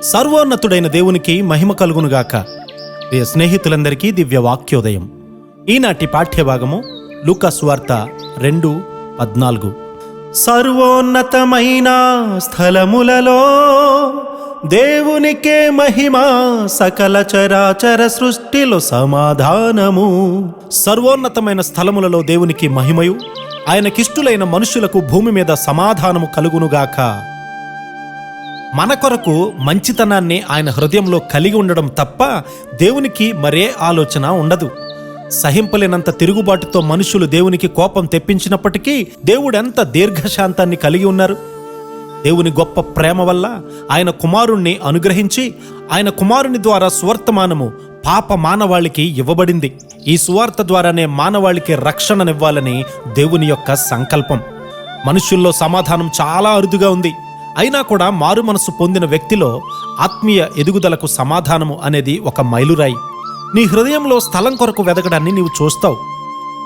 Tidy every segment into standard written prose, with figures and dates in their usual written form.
సర్వోన్నతుడైన దేవునికి మహిమ కలుగునుగాక. ప్రియ స్నేహితులందరికీ దివ్య వాక్యోదయం. ఈనాటి పాఠ్యభాగము లూకా సువార్త 2:14. సర్వోన్నతమైన స్థలములలో దేవునికే మహిమ, సకల చరాచర సృష్టిలో సమాధానము. సర్వోన్నతమైన స్థలములలో దేవునికి మహిమయు, ఆయనకిష్టులైన మనుషులకు భూమి మీద సమాధానము కలుగునుగాక. మన కొరకు మంచితనాన్ని ఆయన హృదయంలో కలిగి ఉండడం తప్ప దేవునికి మరే ఆలోచన ఉండదు. సహింపలేనంత తిరుగుబాటుతో మనుషులు దేవునికి కోపం తెప్పించినప్పటికీ దేవుడెంత దీర్ఘశాంతాన్ని కలిగి ఉన్నారు. దేవుని గొప్ప ప్రేమ వల్ల ఆయన కుమారుణ్ణి అనుగ్రహించి ఆయన కుమారుని ద్వారా సువర్తమానము పాప మానవాళికి ఇవ్వబడింది. ఈ సువార్త ద్వారానే మానవాళికి రక్షణనివ్వాలని దేవుని యొక్క సంకల్పం. మనుషుల్లో సమాధానం చాలా అరుదుగా ఉంది. అయినా కూడా మారు మనసు పొందిన వ్యక్తిలో ఆత్మీయ ఎదుగుదలకు సమాధానము అనేది ఒక మైలురాయి. నీ హృదయంలో స్థలం కొరకు వెదకడాన్ని నీవు చూస్తావు.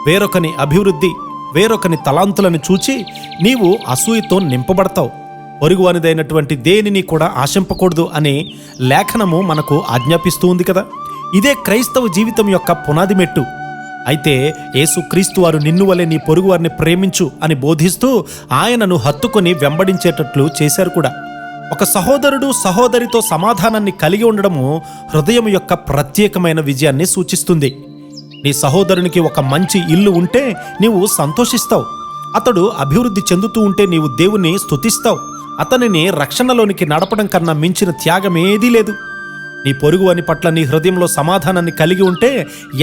వేరొకని అభివృద్ధి, వేరొకని తలాంతులను చూచి నీవు అసూయతో నింపబడతావు. పొరుగువానిదైనటువంటి దేనిని కూడా ఆశింపకూడదు అనే లేఖనము మనకు ఆజ్ఞాపిస్తూ ఉంది కదా. ఇదే క్రైస్తవ జీవితం యొక్క పునాది మెట్టు. అయితే యేసుక్రీస్తు వారు నిన్ను వలె నీ పొరుగువారిని ప్రేమించు అని బోధిస్తూ ఆయనను హత్తుకొని వెంబడించేటట్లు చేశారు కూడా. ఒక సహోదరుడు సహోదరితో సమాధానాన్ని కలిగి ఉండడము హృదయం యొక్క ప్రత్యేకమైన విజయాన్ని సూచిస్తుంది. నీ సహోదరునికి ఒక మంచి ఇల్లు ఉంటే నీవు సంతోషిస్తావు. అతడు అభివృద్ధి చెందుతూ ఉంటే నీవు దేవుని స్తుతిస్తావు. అతనిని రక్షణలోనికి నడపడం కన్నా మించిన త్యాగమేదీ లేదు. నీ పొరుగువాని పట్ల నీ హృదయంలో సమాధానాన్ని కలిగి ఉంటే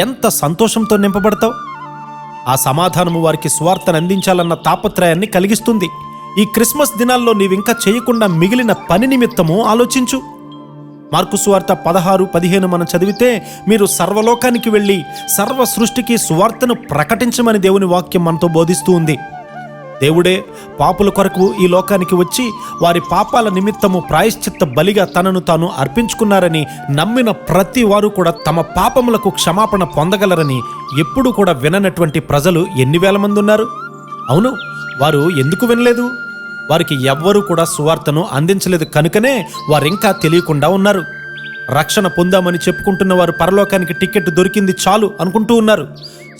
ఎంత సంతోషంతో నింపబడతావు. ఆ సమాధానము వారికి స్వార్థను అందించాలన్న తాపత్రయాన్ని కలిగిస్తుంది. ఈ క్రిస్మస్ దినాల్లో నీవింకా చేయకుండా మిగిలిన పని నిమిత్తము ఆలోచించు. మార్కు సువార్త 16-15 మనం చదివితే, మీరు సర్వలోకానికి వెళ్ళి సర్వ సృష్టికి సువార్తను ప్రకటించమని దేవుని వాక్యం మనతో బోధిస్తూ ఉంది. దేవుడే పాపుల కొరకు ఈ లోకానికి వచ్చి వారి పాపాల నిమిత్తము ప్రాయశ్చిత్త బలిగా తనను తాను అర్పించుకున్నారని నమ్మిన ప్రతి వారు కూడా తమ పాపములకు క్షమాపణ పొందగలరని ఎప్పుడు కూడా విననటువంటి ప్రజలు ఎన్ని వేల మంది ఉన్నారు. అవును, వారు ఎందుకు వినలేదు? వారికి ఎవ్వరూ కూడా సువార్తను అందించలేదు కనుకనే వారింకా తెలియకుండా ఉన్నారు. రక్షణ పొందామని చెప్పుకుంటున్న వారు పరలోకానికి టికెట్ దొరికింది చాలు అనుకుంటూ ఉన్నారు.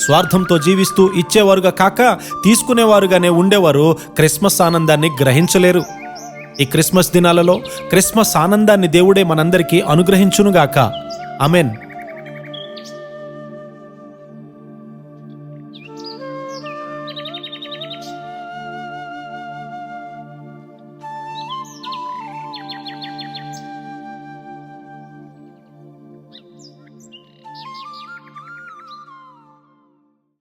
స్వార్థంతో జీవిస్తూ ఇచ్చేవారుగా కాక తీసుకునేవారుగానే ఉండేవారు క్రిస్మస్ ఆనందాన్ని గ్రహించలేరు. ఈ క్రిస్మస్ దినాలలో క్రిస్మస్ ఆనందాన్ని దేవుడే మనందరికీ అనుగ్రహించునుగాక. ఆమెన్.